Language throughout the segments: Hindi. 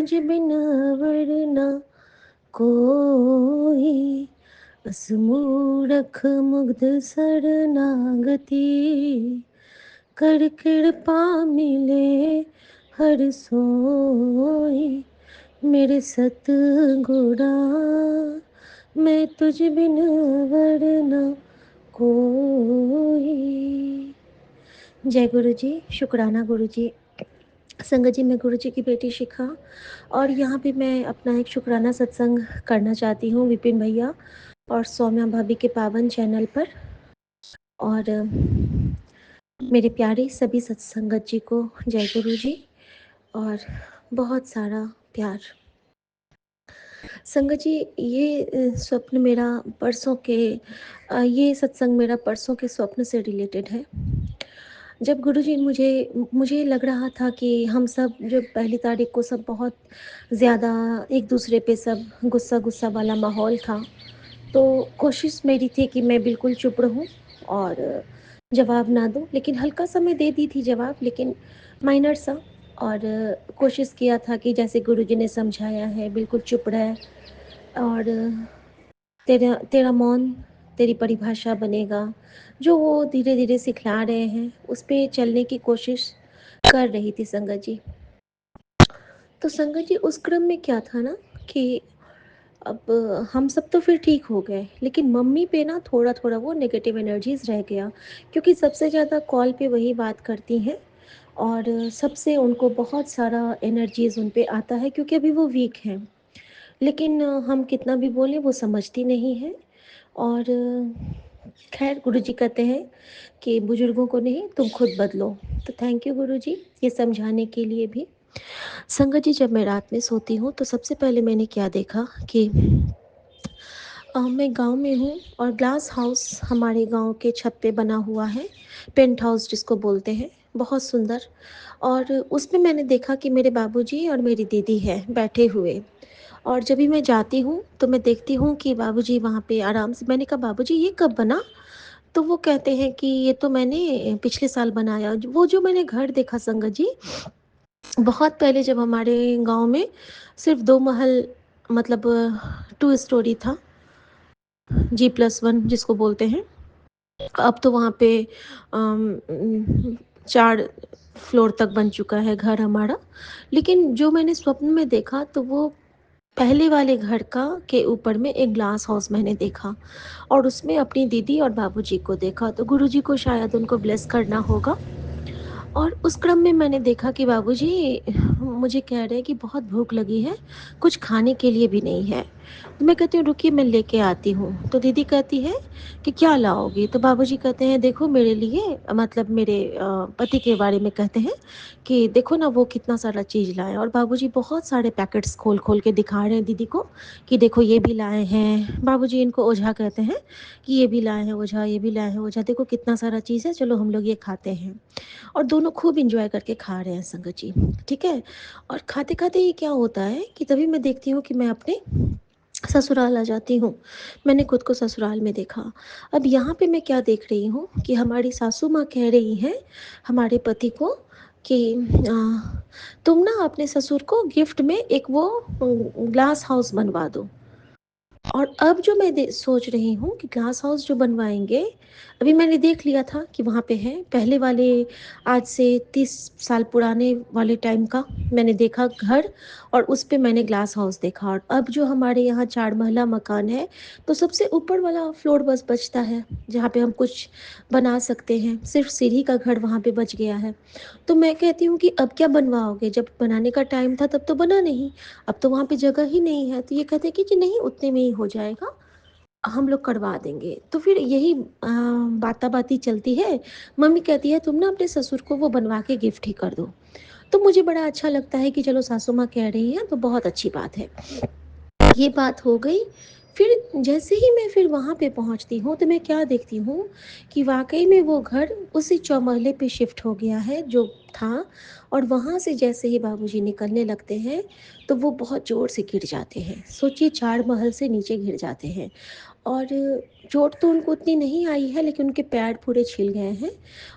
तुझ बिन वरना कोई, असमूरख मुग्ध शरणागति, कर कृपा मिले हर सोई। मेरे सतगुरा मैं तुझ बिन वरना कोई। जय गुरु जी। शुक्राना गुरु जी। संगत जी, मैं गुरु जी की बेटी शिखा, और यहाँ पे मैं अपना एक शुक्राना सत्संग करना चाहती हूँ विपिन भैया और सौम्या भाभी के पावन चैनल पर। और मेरे प्यारे सभी सत्संगत जी को जय गुरु जी और बहुत सारा प्यार। संगत जी, ये स्वप्न मेरा परसों के ये सत्संग मेरा परसों के स्वप्न से रिलेटेड है। जब गुरुजी मुझे मुझे लग रहा था कि हम सब जो पहली तारीख को सब बहुत ज़्यादा एक दूसरे पे सब गुस्सा गुस्सा वाला माहौल था, तो कोशिश मेरी थी कि मैं बिल्कुल चुप रहूं और जवाब ना दूं, लेकिन हल्का सा मैं दे दी थी जवाब, लेकिन माइनर सा। और कोशिश किया था कि जैसे गुरुजी ने समझाया है बिल्कुल चुप रहे, और तेरा तेरा मौन तेरी परिभाषा बनेगा, जो वो धीरे धीरे सिखला रहे हैं उस पे चलने की कोशिश कर रही थी संगत जी। तो संगत जी, उस क्रम में क्या था ना कि अब हम सब तो फिर ठीक हो गए, लेकिन मम्मी पे ना थोड़ा थोड़ा वो नेगेटिव एनर्जीज रह गया, क्योंकि सबसे ज़्यादा कॉल पे वही बात करती हैं और सबसे उनको बहुत सारा एनर्जीज उन पे आता है, क्योंकि अभी वो वीक हैं। लेकिन हम कितना भी बोलें वो समझती नहीं है। और खैर गुरुजी कहते हैं कि बुजुर्गों को नहीं, तुम खुद बदलो। तो थैंक यू गुरुजी ये समझाने के लिए भी। संगत जी, जब मैं रात में सोती हूँ तो सबसे पहले मैंने क्या देखा कि मैं गांव में हूँ और ग्लास हाउस हमारे गांव के छत पे बना हुआ है, पेंट हाउस जिसको बोलते हैं, बहुत सुंदर। और उसमें मैंने देखा कि मेरे बाबूजी और मेरी दीदी है बैठे हुए। और जब भी मैं जाती हूँ तो मैं देखती हूँ कि बाबूजी वहाँ पे आराम से। मैंने कहा बाबूजी ये कब बना? तो वो कहते हैं कि ये तो मैंने पिछले साल बनाया। वो जो मैंने घर देखा संगत जी, बहुत पहले जब हमारे गांव में सिर्फ 2 महल, मतलब 2 स्टोरी था, G+1 जिसको बोलते हैं। अब तो वहाँ पे 4 फ्लोर तक बन चुका है घर हमारा। लेकिन जो मैंने स्वप्न में देखा तो वो पहले वाले घर का के ऊपर में एक ग्लास हाउस मैंने देखा, और उसमें अपनी दीदी और बाबूजी को देखा। तो गुरुजी को शायद उनको ब्लेस करना होगा। और उस क्रम में मैंने देखा कि बाबूजी मुझे कह रहे हैं कि बहुत भूख लगी है, कुछ खाने के लिए भी नहीं है। तो मैं कहती हूँ रुकिए मैं लेके आती हूँ। तो दीदी कहती है कि क्या लाओगी? तो बाबूजी कहते हैं देखो मेरे लिए, मतलब मेरे पति के बारे में कहते हैं कि देखो ना वो कितना सारा चीज़ लाए। और बाबूजी बहुत सारे पैकेट्स खोल खोल के दिखा रहे हैं दीदी को कि देखो ये भी लाए हैं। बाबूजी इनको ओझा कहते हैं कि ये भी लाए हैं ओझा, ये भी लाए हैं ओझा, देखो कितना सारा चीज़ है, चलो हम लोग ये खाते हैं। और दोनों खूब इंजॉय करके खा रहे हैं संगत जी। ठीक है। और खाते खाते ये क्या होता है कि तभी मैं देखती हूँ कि मैं अपने ससुराल आ जाती हूँ। मैंने खुद को ससुराल में देखा। अब यहाँ पे मैं क्या देख रही हूँ कि हमारी सासू माँ कह रही हैं हमारे पति को कि तुम ना अपने ससुर को गिफ्ट में एक वो ग्लास हाउस बनवा दो। और अब जो मैं सोच रही हूँ कि ग्लास हाउस जो बनवाएंगे, अभी मैंने देख लिया था कि वहाँ पे है पहले वाले, आज से 30 साल पुराने वाले टाइम का मैंने देखा घर, और उस पे मैंने ग्लास हाउस देखा। और अब जो हमारे यहाँ 4 महला मकान है, तो सबसे ऊपर वाला फ्लोर बस बचता है जहाँ पे हम कुछ बना सकते हैं, सिर्फ सीढ़ी का घर वहाँ पे बच गया है। तो मैं कहती हूँ कि अब क्या बनवाओगे? जब बनाने का टाइम था तब तो बना नहीं, अब तो वहाँ पे जगह ही नहीं है। तो ये कहते हैं कि नहीं उतने में ही हो जाएगा, हम लोग करवा देंगे। तो फिर यही बाता बाती चलती है। मम्मी कहती है तुम ना अपने ससुर को वो बनवा के गिफ्ट ही कर दो। तो मुझे बड़ा अच्छा लगता है कि चलो सासू माँ कह रही हैं तो बहुत अच्छी बात है। ये बात हो गई। फिर जैसे ही मैं फिर वहाँ पे पहुँचती हूँ तो मैं क्या देखती हूँ कि वाकई में वो घर उसी 4 महले पे शिफ्ट हो गया है जो था। और वहाँ से जैसे ही बाबूजी निकलने लगते हैं तो वो बहुत ज़ोर से गिर जाते हैं। सोचिए 4 महल से नीचे गिर जाते हैं। और चोट तो उनको उतनी नहीं आई है, लेकिन उनके पैर पूरे छिल गए हैं।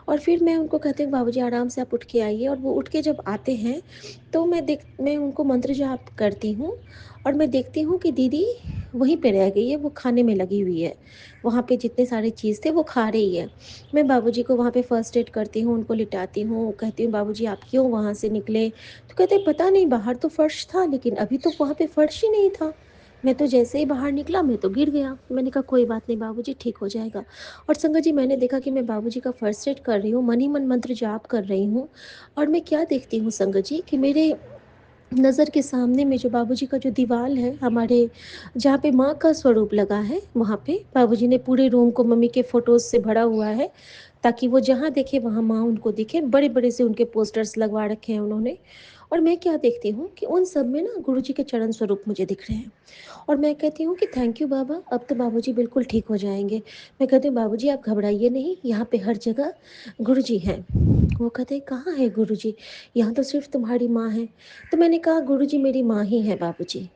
और फिर मैं उनको कहती हूँ बाबूजी आराम से आप उठ के आइए, और वो उठ के जब आते हैं तो मैं उनको मंत्र जाप करती हूँ, और मैं देखती हूँ कि दीदी वहीं पे रह गई है, वो खाने में लगी हुई है। वहाँ पे जितने सारे चीज़ थे वो खा रही है। मैं बाबूजी को वहाँ पे फर्स्ट एड करती हूँ, उनको लिटाती हूँ, कहती हूँ बाबूजी आप क्यों वहाँ से निकले? तो कहते हैं पता नहीं, बाहर तो फर्श था लेकिन अभी तो वहाँ पे फर्श ही नहीं था। मैं तो जैसे ही बाहर निकला मैं तो गिर गया। मैंने कहा कोई बात नहीं बाबूजी, ठीक हो जाएगा। और संगत जी, मैंने देखा कि मैं बाबूजी का फर्स्ट एड कर रही हूँ, मन ही मन मंत्र जाप कर रही हूँ, और मैं क्या देखती हूँ संगत जी कि मेरे नज़र के सामने में जो बाबूजी का जो दीवार है हमारे, जहाँ पे माँ का स्वरूप लगा है, वहाँ पे बाबूजी ने पूरे रूम को मम्मी के फ़ोटोज़ से भरा हुआ है, ताकि वो जहाँ देखे वहाँ माँ उनको दिखे। बड़े-बड़े से उनके पोस्टर्स लगवा रखे हैं उन्होंने। और मैं क्या देखती हूँ कि उन सब में ना गुरुजी के चरण स्वरूप मुझे दिख रहे हैं। और मैं कहती हूँ कि थैंक यू बाबा, अब तो बाबूजी बिल्कुल ठीक हो जाएँगे। मैं कहती हूँ बाबूजी आप घबराइए नहीं, यहाँ पे हर जगह गुरुजी हैं। वो कहते हैं कहाँ है गुरुजी? यहाँ तो सिर्फ़ तुम्हारी माँ है। तो मैंने कहा गुरुजी मेरी माँ ही है बाबूजी।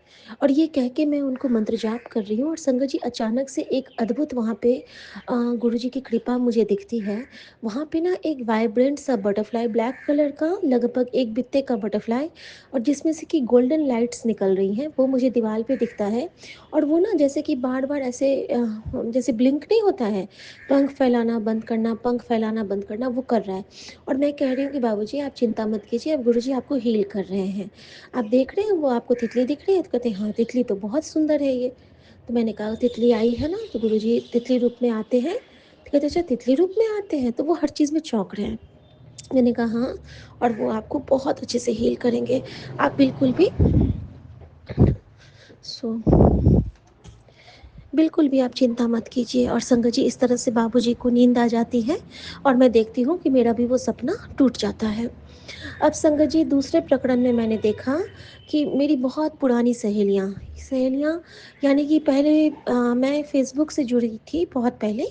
और ये कह के मैं उनको मंत्र जाप कर रही हूँ, और संगत जी अचानक से एक अद्भुत वहाँ पे गुरुजी की कृपा मुझे दिखती है। वहाँ पे ना एक वाइब्रेंट सा बटरफ्लाई, ब्लैक कलर का, लगभग एक बित्ते का बटरफ्लाई, और जिसमें से कि गोल्डन लाइट्स निकल रही हैं, वो मुझे दीवार पे दिखता है। और वो ना जैसे कि बार-बार ऐसे जैसे ब्लिंक नहीं होता है, पंख फैलाना बंद करना, पंख फैलाना बंद करना, वो कर रहा है। और मैं कह रही हूँ कि बाबूजी आप चिंता मत कीजिए, अब गुरुजी आपको हील कर रहे हैं। आप देख रहे हैं वो आपको तितली दिख रही है? तो कहते हैं हाँ, तितली तो बहुत सुंदर है ये। तो मैंने कहा तितली आई है ना? तो गुरुजी तितली रूप में आते हैं? तो कहते अच्छा तितली रूप में आते हैं? तो वो हर चीज़ में चौंक रहे हैं। मैंने कहा हाँ, और वो आपको बहुत अच्छे से हील करेंगे। आप बिल्कुल भी सो बिल्कुल भी आप चिंता मत कीजिए। और संगत जी इस तरह से बाबूजी को नींद आ जाती है, और मैं देखती हूँ कि मेरा भी वो सपना टूट जाता है। अब संगत जी दूसरे प्रकरण में मैंने देखा कि मेरी बहुत पुरानी सहेलियाँ सहेलियाँ यानी कि पहले मैं फ़ेसबुक से जुड़ी थी बहुत पहले,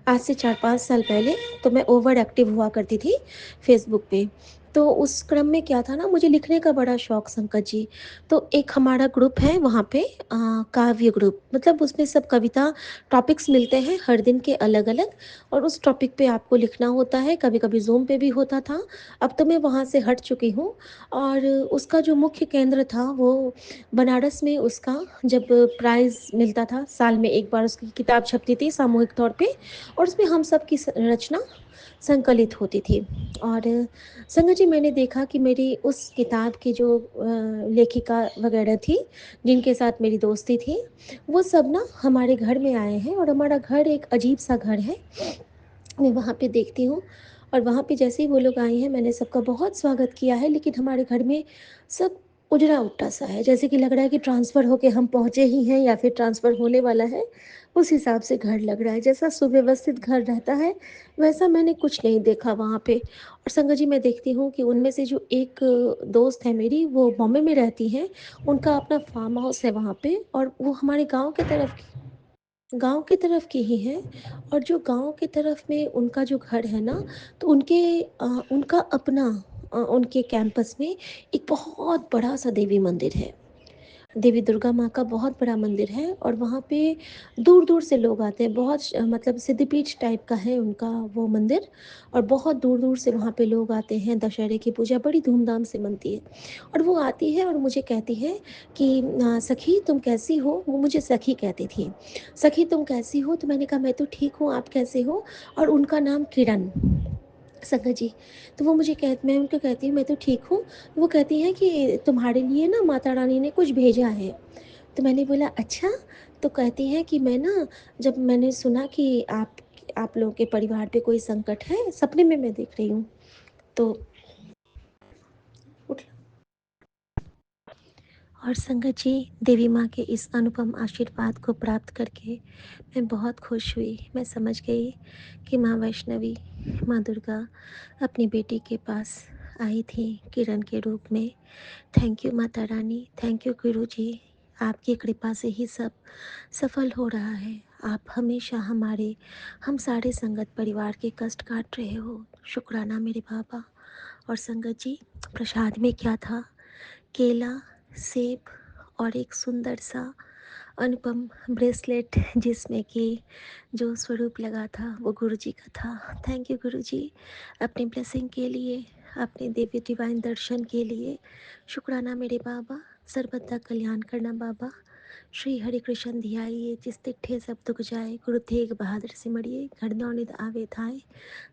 आज से 4-5 साल पहले। तो मैं ओवर एक्टिव हुआ करती थी फ़ेसबुक पे। तो उस क्रम में क्या था ना, मुझे लिखने का बड़ा शौक संगत जी। तो एक हमारा ग्रुप है वहाँ पे, काव्य ग्रुप, मतलब उसमें सब कविता टॉपिक्स मिलते हैं हर दिन के अलग-अलग, और उस टॉपिक पे आपको लिखना होता है। कभी-कभी ज़ूम पे भी होता था। अब तो मैं वहाँ से हट चुकी हूँ। और उसका जो मुख्य केंद्र था वो बनारस में, उसका जब प्राइज़ मिलता था, साल में 1 बार उसकी किताब छपती थी सामूहिक तौर पे, और उसमें हम सब की रचना संकलित होती थी। और संगत जी मैंने देखा कि मेरी उस किताब की जो लेखिका वगैरह थी, जिनके साथ मेरी दोस्ती थी, वो सब ना हमारे घर में आए हैं, और हमारा घर एक अजीब सा घर है। मैं वहाँ पे देखती हूँ, और वहाँ पे जैसे ही वो लोग आए हैं मैंने सबका बहुत स्वागत किया है, लेकिन हमारे घर में सब उजड़ा-उट्टा सा है, जैसे कि लग रहा है कि ट्रांसफ़र होके हम पहुँचे ही हैं या फिर ट्रांसफ़र होने वाला है, उस हिसाब से घर लग रहा है। जैसा सुव्यवस्थित घर रहता है, वैसा मैंने कुछ नहीं देखा वहाँ पे। और संगत जी मैं देखती हूँ कि उनमें से जो एक दोस्त है मेरी, वो बॉम्बे में रहती हैं, उनका अपना फार्म हाउस है वहाँ पे, और वो हमारे गाँव की तरफ की ही हैं। और जो गाँव की तरफ में उनका जो घर है ना, तो उनका अपना उनके कैंपस में एक बहुत बड़ा-सा देवी मंदिर है। देवी दुर्गा माँ का बहुत बड़ा मंदिर है, और वहाँ पे दूर-दूर से लोग आते हैं। बहुत मतलब सिद्धपीठ टाइप का है उनका वो मंदिर, और बहुत दूर-दूर से वहाँ पे लोग आते हैं। दशहरे की पूजा बड़ी धूमधाम से मनती है। और वो आती है और मुझे कहती है कि "सखी तुम कैसी हो?" वो मुझे सखी कहती थी। "सखी तुम कैसी हो?" तो मैंने कहा मैं तो ठीक हूँ, आप कैसे हो? और उनका नाम किरण, संगत जी। तो वो मुझे मैं उनको कहती हूँ मैं तो ठीक हूँ। वो कहती हैं कि तुम्हारे लिए ना माता रानी ने कुछ भेजा है। तो मैंने बोला अच्छा? तो कहती हैं कि मैं ना, जब मैंने सुना कि आप लोगों के परिवार पे कोई संकट है, सपने में मैं देख रही हूँ। तो उठ और संगत जी, देवी माँ के इस अनुपम आशीर्वाद को प्राप्त करके मैं बहुत खुश हुई। मैं समझ गई कि माँ वैष्णवी, माँ दुर्गा अपनी बेटी के पास आई थी किरण के रूप में। Thank you Mata Rani, thank you गुरुजी। आपकी कृपा से ही सब सफल हो रहा है। आप हमेशा हम सारे संगत परिवार के कष्ट काट रहे हो। शुक्राना मेरे बाबा। और संगत जी, प्रसाद में क्या था? केला, सेब और एक सुंदर सा अनुपम ब्रेसलेट जिसमें कि जो स्वरूप लगा था वो गुरुजी का था। थैंक यू गुरुजी, अपनी ब्लेसिंग के लिए, अपने दिव्य डिवाइन दर्शन के लिए। शुक्राना मेरे बाबा, सर्वदा कल्याण करना बाबा। श्री हरि कृष्ण धियाइए, जिस तिठे सब दुख जाए, गुरु तेग बहादुर सिमरिए, घड़नौ निध आवे धाय,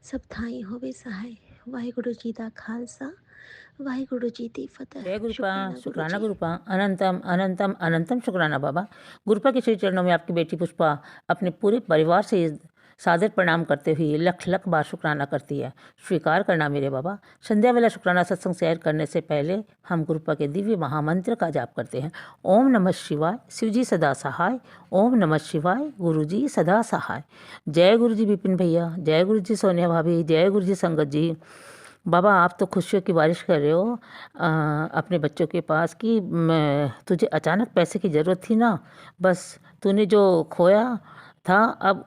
सब थाई होवे सहाय। वाहिगुरु जी दा खालसा, वाहिगुरु जी दी फतेह। जय गुरुपा, शुक्राना शुक्राना गुरुजी। गुरुपा, अनंतम अनंतम अनंतम शुक्राना बाबा। गुरुपा के श्री चरणों में आपकी बेटी पुष्पा अपने पूरे परिवार से सादर प्रणाम करते हुए लख लख बार शुक्राना करती है। स्वीकार करना मेरे बाबा। संध्या वेला शुक्राना सत्संग शेयर करने से पहले हम गुरुपा के दिव्य महामंत्र का जाप करते हैं। ओम नमः शिवाय, शिवजी सदा सहाय। ओम नमः शिवाय, गुरुजी सदा सहाय। जय गुरु जी विपिन भैया, जय गुरु जी सोनिया भाभी, जय गुरु जी संगत जी। बाबा आप तो खुशियों की बारिश कर रहे हो अपने बच्चों के पास कि तुझे अचानक पैसे की ज़रूरत थी ना, बस तूने जो खोया था अब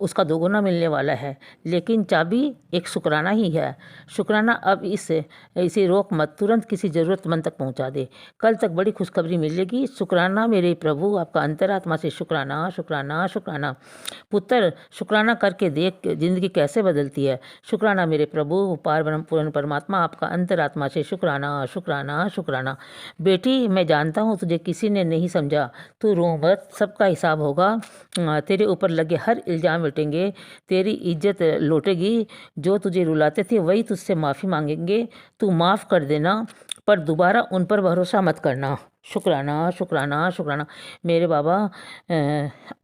उसका दोगुना मिलने वाला है। लेकिन चाबी एक शुक्राना ही है। शुक्राना अब इसे रोक मत, तुरंत किसी ज़रूरतमंद तक पहुंचा दे। कल तक बड़ी खुशखबरी मिलेगी। शुक्राना मेरे प्रभु, आपका अंतरात्मा से शुक्राना शुक्राना शुक्राना। पुत्र शुक्राना करके देख जिंदगी कैसे बदलती है। शुक्राना मेरे प्रभु, पार ब्रह्म पूर्ण परमात्मा, आपका अंतरात्मा से शुक्राना शुक्राना शुक्राना। बेटी मैं जानता हूँ तुझे किसी ने नहीं समझा, तू रो मत, सबका हिसाब होगा। तेरे ऊपर लगे हर इल्ज़ाम मिटेंगे, तेरी इज्जत लौटेगी। जो तुझे रुलाते थे वही तुझसे माफ़ी मांगेंगे। तू माफ़ कर देना, पर दोबारा उन पर भरोसा मत करना। शुक्राना शुक्राना शुक्राना मेरे बाबा।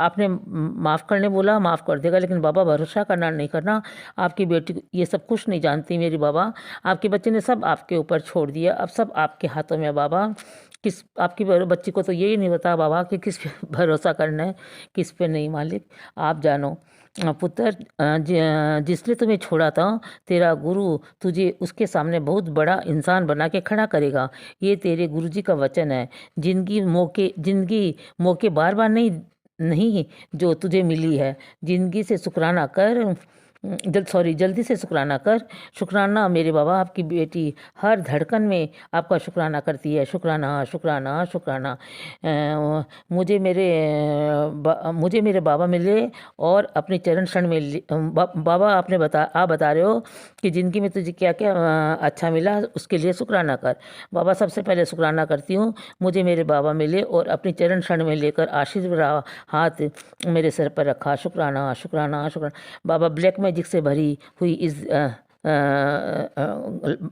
आपने माफ़ करने बोला, माफ़ कर देगा, लेकिन बाबा भरोसा करना नहीं करना। आपकी बेटी ये सब कुछ नहीं जानती मेरी बाबा। आपके बच्चे ने सब आपके ऊपर छोड़ दिया, अब सब आपके हाथों में है बाबा। किस आपकी बच्ची को तो यही नहीं बता बाबा कि किस पे भरोसा करना है, किस पे नहीं। मालिक आप जानो। पुत्र जिसने तुम्हें छोड़ा था, तेरा गुरु तुझे उसके सामने बहुत बड़ा इंसान बना के खड़ा करेगा। ये तेरे गुरुजी का वचन है। जिंदगी मौके बार बार नहीं जो तुझे मिली है। जिंदगी से शुक्राना कर, जल्दी से शुक्राना कर। शुक्राना मेरे बाबा, आपकी बेटी हर धड़कन में आपका शुक्राना करती है। शुक्राना शुक्राना शुक्राना। मुझे मेरे बाबा मिले और अपने चरण शरण में बाबा आप बता रहे हो कि ज़िंदगी में तुझे क्या क्या अच्छा मिला, उसके लिए शुक्राना कर। बाबा सबसे पहले शुक्राना करती हूँ, मुझे मेरे बाबा मिले और अपनी चरण शरण में लेकर आशीष भरा हाथ मेरे सर पर रखा। शुक्राना शुक्राना शुक्राना। बाबा ब्लैक मैजिक से भरी हुई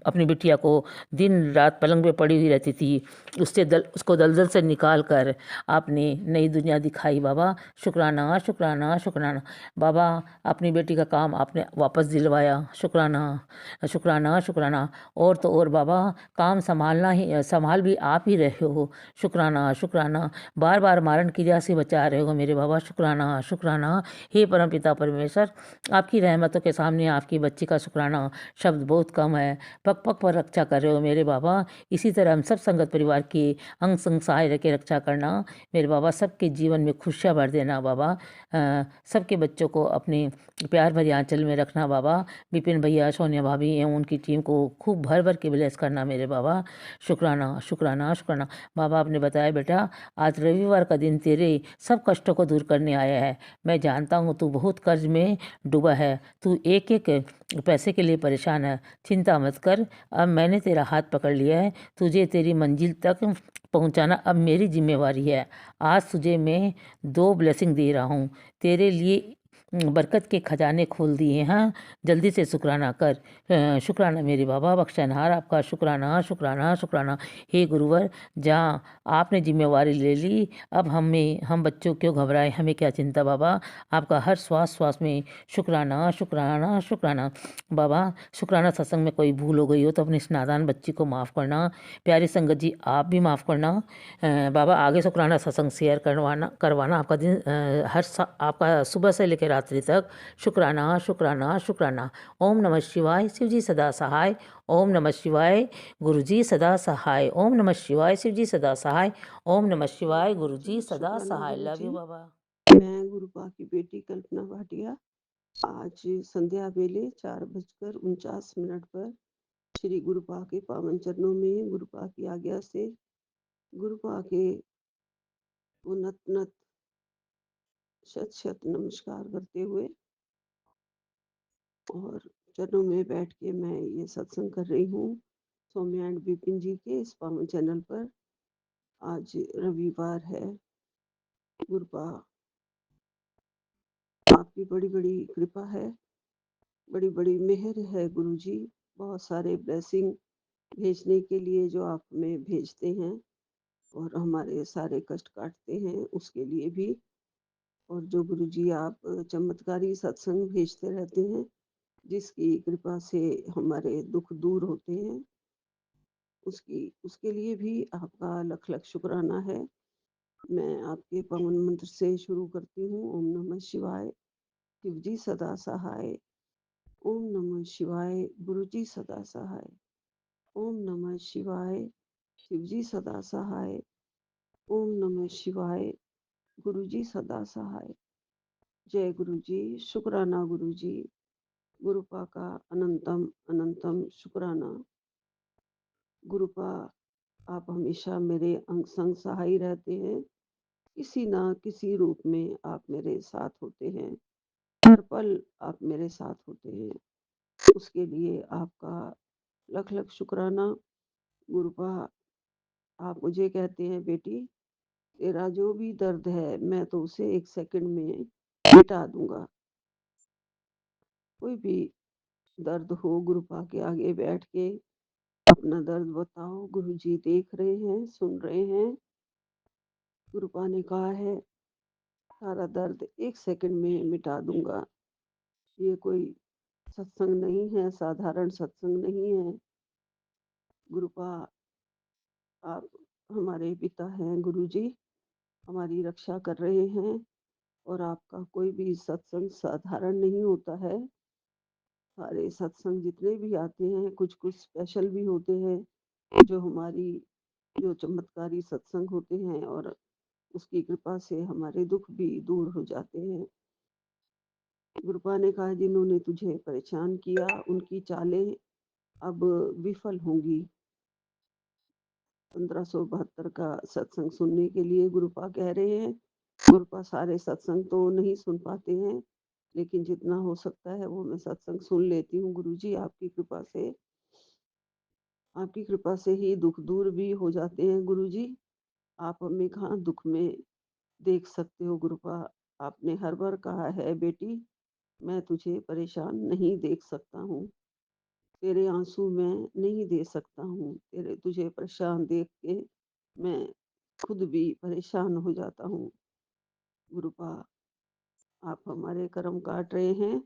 अपनी बिटिया को दिन रात पलंग पे पड़ी हुई रहती थी, उसको दलदल से निकाल कर आपने नई दुनिया दिखाई बाबा। शुक्राना शुक्राना शुक्राना। बाबा अपनी बेटी का काम आपने वापस दिलवाया। शुक्राना शुक्राना शुक्राना। और तो और बाबा काम संभाल भी आप ही रहे हो। शुक्राना शुक्राना। बार बार मारण क्रिया से बचा रहे हो मेरे बाबा। शुक्राना शुक्राना। हे परमपिता परमेश्वर, आपकी रहमतों के सामने आपकी बच्ची का शुक्राना शब्द बहुत कम है। पग पग पर रक्षा कर रहे हो मेरे बाबा। इसी तरह हम सब संगत परिवार की अंग संग सहाय रह के रक्षा करना मेरे बाबा। सबके जीवन में खुशियाँ भर देना बाबा। सबके बच्चों को अपने प्यार भरी आंचल में रखना बाबा। विपिन भैया, सोनिया भाभी एवं उनकी टीम को खूब भर भर के ब्लेस करना मेरे बाबा। शुक्राना शुक्राना शुक्राना। बाबा आपने बताया बेटा आज रविवार का दिन तेरे सब कष्टों को दूर करने आया है। मैं जानता हूँ तू बहुत कर्ज में डूबा है, तू एक एक पैसे के लिए परेशान है। चिंता मत कर, अब मैंने तेरा हाथ पकड़ लिया है। तुझे तेरी मंजिल तक पहुंचाना अब मेरी जिम्मेवारी है। आज तुझे मैं 2 ब्लेसिंग दे रहा हूँ। तेरे लिए बरकत के खजाने खोल दिए हैं। जल्दी से शुक्राना कर। शुक्राना मेरे बाबा बख्शनहार, आपका शुक्राना शुक्राना शुक्राना। हे गुरुवर, जहाँ आपने जिम्मेवारी ले ली, अब हम बच्चों क्यों घबराए, हमें क्या चिंता बाबा। आपका हर श्वास में शुक्राना शुक्राना शुक्राना। बाबा शुक्राना सत्संग में कोई भूल हो गई हो तो अपनी इस नादान बच्ची को माफ़ करना। प्यारी संगत जी आप भी माफ़ करना। बाबा आगे शुक्राना सत्संग शेयर करवाना आपका दिन आपका सुबह से लेकर रात्रि तक शुक्राना शुक्राना शुक्राना। ओम नमः शिवाय, शिवजी सदा सहाय। ओम नमः शिवाय, गुरुजी सदा सहाय। ओम नमः शिवाय, शिवजी सदा सहाय। ओम नमः शिवाय, गुरुजी सदा शुक्राना सहाय। Love Guruji. यू बाबा। मैं गुरुपा की बेटी कल्पना भाटिया आज संध्या वेले 4:49 पर श्री गुरुपा के पावन चरणों में गुरुपा की आज्ञा से गुरुपा के वो नत नत शत शत नमस्कार करते हुए और चरणों में बैठ के मैं ये सत्संग कर रही हूँ सौम्या एंड विपिन जी के इस पावन चैनल पर। आज रविवार है। गुरुपा आपकी बड़ी बड़ी कृपा है, बड़ी बड़ी मेहर है गुरु जी। बहुत सारे ब्लेसिंग भेजने के लिए जो आप हमें भेजते हैं और हमारे सारे कष्ट काटते हैं उसके लिए भी। और जो गुरु जी आप चमत्कारी सत्संग भेजते रहते हैं जिसकी कृपा से हमारे दुख दूर होते हैं, उसके लिए भी आपका लख लख शुक्राना है। मैं आपके पवन मंत्र से शुरू करती हूँ। ओम नमः शिवाय, शिव जी सदा सहाय। ओम नमः शिवाय, गुरु जी सदा सहाय। ओम नमः शिवाय, शिव जी सदा सहाय। ओम नमः शिवाय, गुरु जी सदा सहाय। जय गुरु जी, शुक्राना गुरु जी। गुरुपा का अनंतम अनंतम शुक्राना। गुरुपा आप हमेशा मेरे अंग संग सहाय रहते हैं। किसी ना किसी रूप में आप मेरे साथ होते हैं। हर पल आप मेरे साथ होते हैं। उसके लिए आपका लख लख शुक्राना। गुरुपा आप मुझे कहते हैं बेटी तेरा जो भी दर्द है मैं तो उसे 1 सेकंड में मिटा दूंगा। कोई भी दर्द हो गुरुपा के आगे बैठ के अपना दर्द बताओ। गुरुजी देख रहे हैं, सुन रहे हैं। गुरुपा ने कहा है सारा दर्द 1 सेकंड में मिटा दूंगा। ये कोई सत्संग नहीं है, साधारण सत्संग नहीं है। गुरुपा आप हमारे पिता हैं गुरुजी, हमारी रक्षा कर रहे हैं और आपका कोई भी सत्संग साधारण नहीं होता है। सारे सत्संग जितने भी आते हैं कुछ कुछ स्पेशल भी होते हैं जो हमारी जो चमत्कारी सत्संग होते हैं और उसकी कृपा से हमारे दुख भी दूर हो जाते हैं। गुरुपा ने कहा जिन्होंने तुझे परेशान किया उनकी चालें अब विफल होंगी। 1572 का सत्संग सुनने के लिए गुरुपा कह रहे हैं। गुरुपा सारे सत्संग तो नहीं सुन पाते हैं लेकिन जितना हो सकता है वो मैं सत्संग सुन लेती हूँ गुरुजी आपकी कृपा से। आपकी कृपा से ही दुख दूर भी हो जाते हैं गुरुजी। आप हमें कहाँ दुख में देख सकते हो गुरुपा। आपने हर बार कहा है बेटी मैं तुझे परेशान नहीं देख सकता हूँ, तेरे आंसू मैं नहीं दे सकता हूँ। तेरे तुझे परेशान देख के मैं खुद भी परेशान हो जाता हूँ। गुरुपा आप हमारे कर्म काट रहे हैं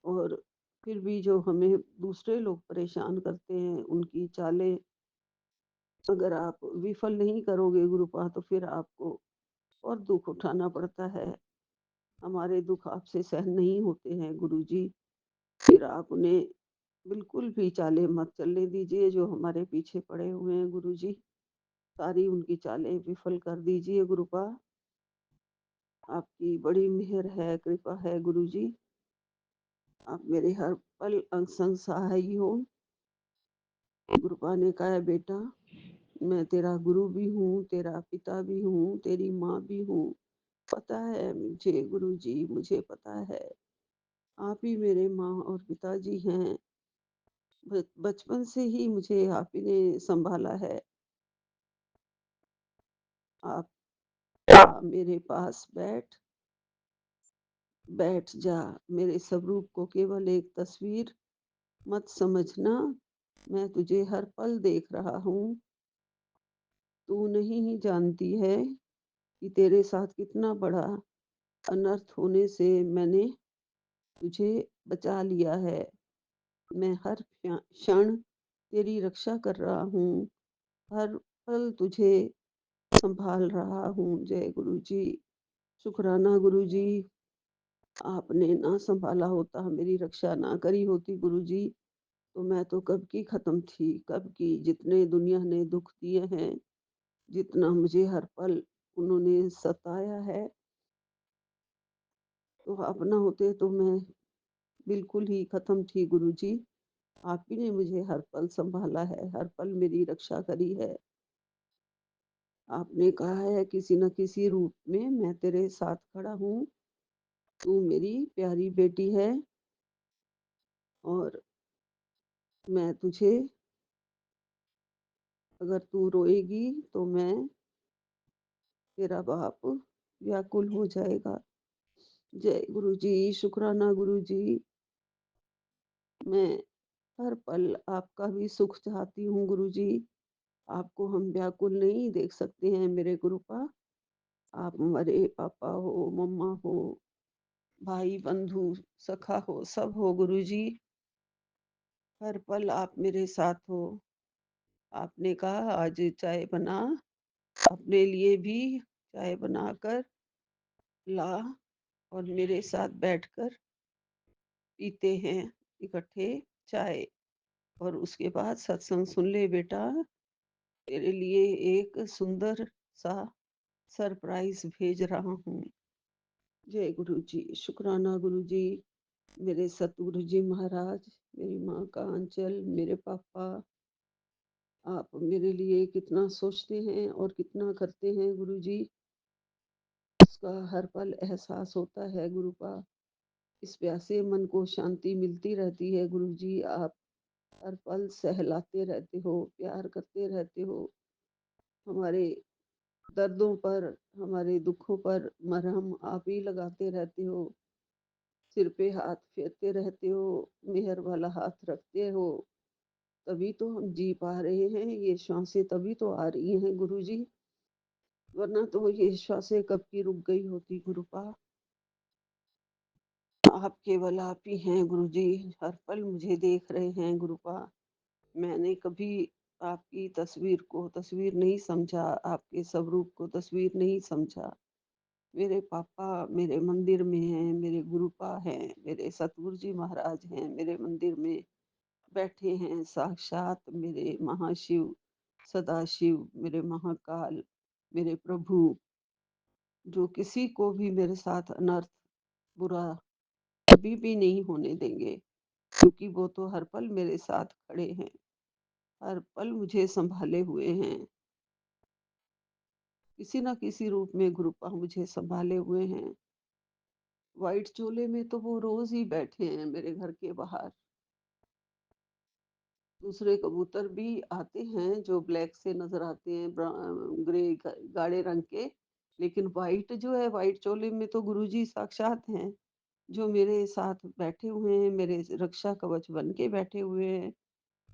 और फिर भी जो हमें दूसरे लोग परेशान करते हैं उनकी चालें अगर आप विफल नहीं करोगे गुरुपा तो फिर आपको और दुख उठाना पड़ता है। हमारे दुख आपसे सहन नहीं होते हैं गुरुजी। फिर आप उन्हें बिल्कुल भी चालें मत चलने दीजिए जो हमारे पीछे पड़े हुए हैं गुरुजी। सारी उनकी चालें विफल कर दीजिए गुरुपा। आपकी बड़ी मेहर है, कृपा है गुरुजी। आप मेरे हर पल अंग संग सहाय हो। गुरुपा ने कहा बेटा मैं तेरा गुरु भी हूँ, तेरा पिता भी हूँ, तेरी माँ भी हूँ। पता है मुझे गुरुजी, मुझे पता है। आप ही मेरे माँ और पिताजी हैं। बचपन से ही मुझे आप ही ने संभाला है। आप मेरे पास बैठ जा। मेरे स्वरूप को केवल एक तस्वीर मत समझना। मैं तुझे हर पल देख रहा हूँ। तू नहीं जानती है कि तेरे साथ कितना बड़ा अनर्थ होने से मैंने तुझे बचा लिया है। मैं हर क्षण तेरी रक्षा कर रहा हूँ, हर पल तुझे संभाल रहा हूँ। जय गुरु जी, शुक्राना गुरु जी। आपने ना संभाला होता, मेरी रक्षा ना करी होती गुरु जी तो मैं तो कब की खत्म थी, कब की। जितने दुनिया ने दुख दिए हैं, जितना मुझे हर पल उन्होंने सताया है, तो आप ना होते तो मैं बिल्कुल ही खत्म थी गुरु जी। आप ही ने मुझे हर पल संभाला है, हर पल मेरी रक्षा करी है। आपने कहा है किसी न किसी रूप में मैं तेरे साथ खड़ा हूँ, तू मेरी प्यारी बेटी है और मैं तुझे अगर तू रोएगी तो मैं तेरा बाप व्याकुल हो जाएगा। जय गुरु जी, शुक्राना गुरु जी। मैं हर पल आपका भी सुख चाहती हूँ गुरु जी। आपको हम व्याकुल नहीं देख सकते हैं मेरे गुरुपा। आप हमारे पापा हो, मम्मा हो, भाई, बंधु, सखा हो, सब हो गुरु जी। हर पल आप मेरे साथ हो। आपने कहा आज चाय बना, अपने लिए भी चाय बनाकर ला और मेरे साथ बैठकर पीते हैं इकट्ठे चाय और उसके बाद सत्संग सुन ले बेटा, तेरे लिए एक सुंदर सा सरप्राइज भेज रहा हूँ। जय गुरु जी, शुक्राना गुरु जी, मेरे सतगुरु जी महाराज, मेरी माँ का अंचल, मेरे पापा, आप मेरे लिए कितना सोचते हैं और कितना करते हैं गुरु जी, उसका हर पल एहसास होता है गुरुपा। इस प्यासे मन को शांति मिलती रहती है गुरु जी। आप हर पल सहलाते रहते हो, प्यार करते रहते हो, हमारे दर्दों पर, हमारे दुखों पर मरहम आप ही लगाते रहते हो, सिर पे हाथ फेरते रहते हो, मेहर वाला हाथ रखते हो, तभी तो हम जी पा रहे हैं। ये श्वासें तभी तो आ रही हैं गुरु जी, वरना तो ये श्वासें कब की रुक गई होती गुरुपा। आप केवल आप ही हैं गुरु जी, हर पल मुझे देख रहे हैं गुरुपा। मैंने कभी आपकी तस्वीर को तस्वीर नहीं समझा, आपके स्वरूप को तस्वीर नहीं समझा। मेरे पापा मेरे मंदिर में हैं, मेरे गुरुपा हैं, मेरे सतगुरु जी महाराज हैं, मेरे मंदिर में बैठे हैं साक्षात मेरे महाशिव, सदाशिव, मेरे महाकाल, मेरे प्रभु, जो किसी को भी मेरे साथ अनर्थ, बुरा कभी भी नहीं होने देंगे, क्योंकि वो तो हर पल मेरे साथ खड़े हैं, हर पल मुझे संभाले हुए हैं। किसी न किसी रूप में गुरुपा मुझे संभाले हुए हैं। व्हाइट चोले में तो वो रोज ही बैठे हैं मेरे घर के बाहर। दूसरे कबूतर भी आते हैं जो ब्लैक से नजर आते हैं, ग्रे गाढ़े रंग के, लेकिन व्हाइट जो है, व्हाइट चोले में तो गुरुजी साक्षात हैं, जो मेरे साथ बैठे हुए हैं, मेरे रक्षा कवच बन के बैठे हुए हैं,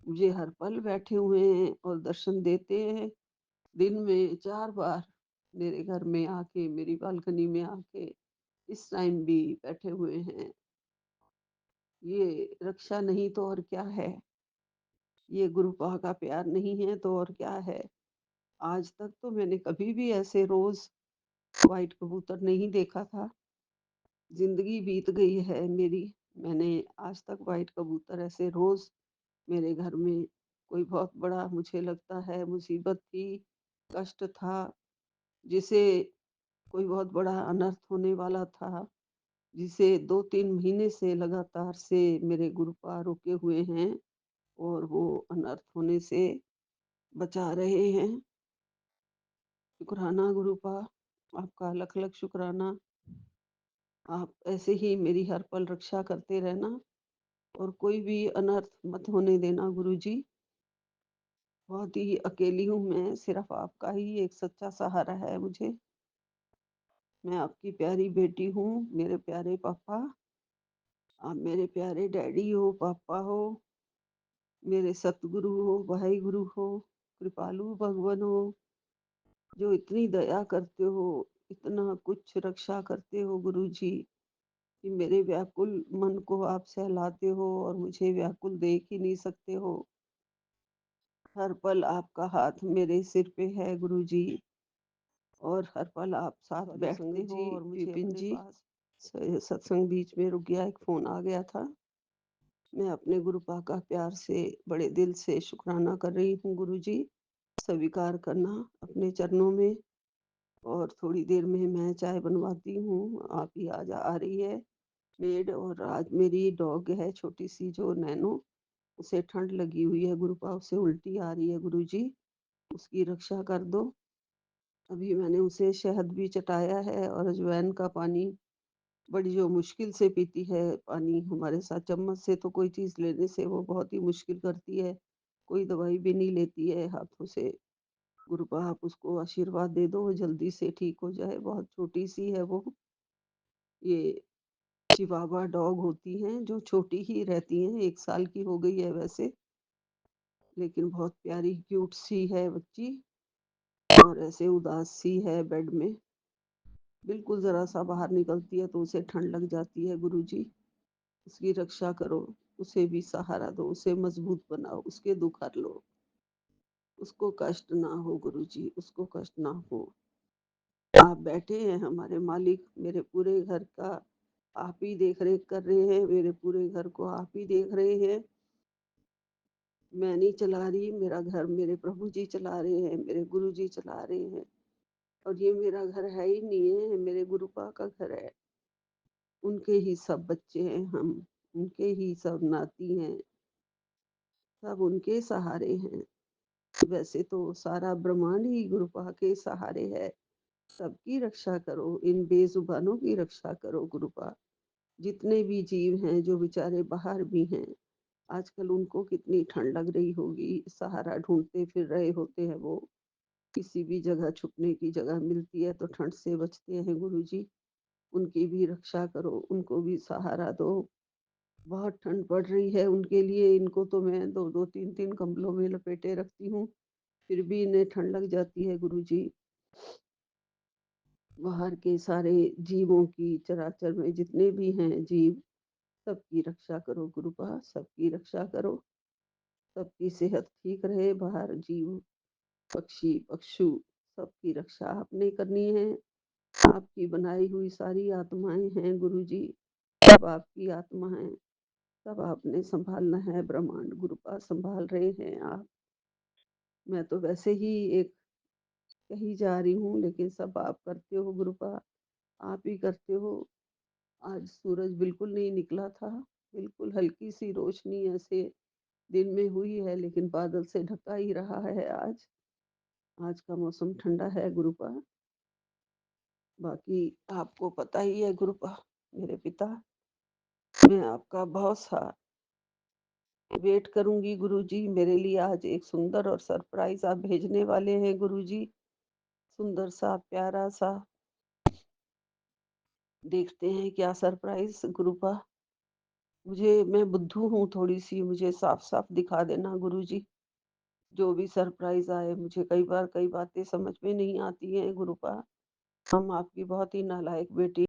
मुझे हर पल बैठे हुए हैं और दर्शन देते हैं। दिन में 4 बार मेरे घर में आके, मेरी बालकनी में आके इस टाइम भी बैठे हुए हैं। ये रक्षा नहीं तो और क्या है? ये गुरुपा का प्यार नहीं है तो और क्या है? आज तक तो मैंने कभी भी ऐसे रोज व्हाइट कबूतर नहीं देखा था। जिंदगी बीत गई है मेरी, मैंने आज तक व्हाइट कबूतर ऐसे रोज मेरे घर में, कोई बहुत बड़ा मुझे लगता है मुसीबत थी, कष्ट था, जिसे कोई बहुत बड़ा अनर्थ होने वाला था, जिसे 2-3 महीने से लगातार से मेरे गुरुपा रुके हुए हैं और वो अनर्थ होने से बचा रहे हैं। शुक्राना गुरुपा, आपका लख लख शुक्राना। आप ऐसे ही मेरी हर पल रक्षा करते रहना और कोई भी अनर्थ मत होने देना गुरुजी। बहुत ही अकेली हूँ मैं, सिर्फ आपका ही एक सच्चा सहारा है मुझे। मैं आपकी प्यारी बेटी हूँ, मेरे प्यारे पापा, आप मेरे प्यारे डैडी हो, पापा हो, मेरे सतगुरु हो, भाई गुरु हो, कृपालु भगवान हो, जो इतनी दया करते हो, इतना कुछ रक्षा करते हो गुरुजी, कि मेरे व्याकुल मन को आप सहलाते हो और मुझे व्याकुल देख ही नहीं सकते हो। हर पल आपका हाथ मेरे सिर पे है गुरुजी, और हर पल आप साथ बैठते हो और मुझे विपिन अपने जी पास। सत्संग बीच में रुक गया, एक फोन आ गया था। मैं अपने गुरुपा का प्यार से, बड़े दिल से शुक्राना कर रही हूँ गुरुजी। स्वीकार करना अपने चरणों में, और थोड़ी देर में मैं चाय बनवाती हूँ। आप ही आज आ रही है मेड, और आज मेरी डॉग है छोटी सी जो नैनो, उसे ठंड लगी हुई है गुरुपा, उसे उल्टी आ रही है गुरुजी, उसकी रक्षा कर दो। अभी मैंने उसे शहद भी चटाया है और अजवाइन का पानी, बड़ी जो मुश्किल से पीती है पानी हमारे साथ, चम्मच से तो कोई चीज़ लेने से वो बहुत ही मुश्किल करती है, कोई दवाई भी नहीं लेती है हाथों से। गुरुपा आप उसको आशीर्वाद दे दो, वो जल्दी से ठीक हो जाए, बहुत छोटी-सी है वो। ये चिवावा डॉग होती हैं, जो छोटी ही रहती हैं, 1 साल की हो गई है वैसे, लेकिन बहुत प्यारी क्यूट सी है बच्ची और ऐसे उदास सी है बेड में। बिल्कुल ज़रा-सा बाहर निकलती है तो उसे ठंड लग जाती है गुरुजी। उसकी रक्षा करो, उसे भी सहारा दो, उसे मज़बूत बनाओ, उसके दुःख हर लो। उसको कष्ट ना हो गुरुजी, उसको कष्ट ना हो। आप बैठे हैं हमारे मालिक, मेरे पूरे घर का आप ही देख-रेख कर रहे हैं, मेरे पूरे घर को आप ही देख रहे हैं। मैं नहीं चला रही, मेरा घर मेरे प्रभु जी चला रहे हैं, मेरे गुरुजी चला रहे हैं और ये मेरा घर है ही नहीं है, मेरे गुरुपा का घर है। उनके ही सब बच्चे हैं हम, उनके ही सब नाती हैं, सब उनके सहारे हैं। वैसे तो सारा ब्रह्मांड ही गुरुपा के सहारे है। सबकी रक्षा करो, इन बेज़ुबानों की रक्षा करो गुरुपा। जितने भी जीव हैं जो बेचारे बाहर भी हैं, आजकल उनको कितनी ठंड लग रही होगी, सहारा ढूँढते फिर रहे होते हैं वो। किसी भी जगह छुपने की जगह मिलती है तो ठंड से बचते हैं गुरुजी। उनकी भी रक्षा करो, उनको भी सहारा दो। बहुत ठंड पड़ रही है उनके लिए, इनको तो मैं 2-2 3-3 कंबलों में लपेटे रखती हूँ, फिर भी इन्हें ठंड लग जाती है गुरुजी। बाहर के सारे जीवों की, चराचर में जितने भी हैं जीव, सबकी रक्षा करो गुरुपा, सबकी रक्षा करो। सबकी सेहत ठीक रहे, बाहर जीव, पक्षी, पशु, सबकी रक्षा आपने करनी है। आपकी बनाई हुई सारी आत्माएँ हैं गुरुजी, सब आपकी आत्मा हैं, सब आपने सँभालना है, ब्रह्मांड गुरुपा सँभाल रहे हैं आप। मैं तो वैसे ही एक कही जा रही हूँ, लेकिन सब आप करते हो गुरुपा, आप ही करते हो। आज सूरज बिल्कुल नहीं निकला था, बिल्कुल हल्की-सी रोशनी ऐसे दिन में हुई है, लेकिन बादल से ढका ही रहा है आज। आज का मौसम ठंडा है गुरुपा। बाकी आपको पता ही है गुरुपा, मेरे पिता, मैं आपका बहुत-सा वेट करूँगी गुरुजी। मेरे लिए आज एक सुंदर और सरप्राइज़ आप भेजने वाले हैं गुरुजी। सुंदर-सा, प्यारा-सा, देखते हैं क्या सरप्राइज़ गुरुपा। मैं बुद्धू हूँ थोड़ी-सी, मुझे साफ-साफ दिखा देना गुरुजी। जो भी सरप्राइज़ आए, मुझे कई बार कई बातें समझ में नहीं आती हैं गुरुपा। हम आपकी बहुत ही नालायक बेटी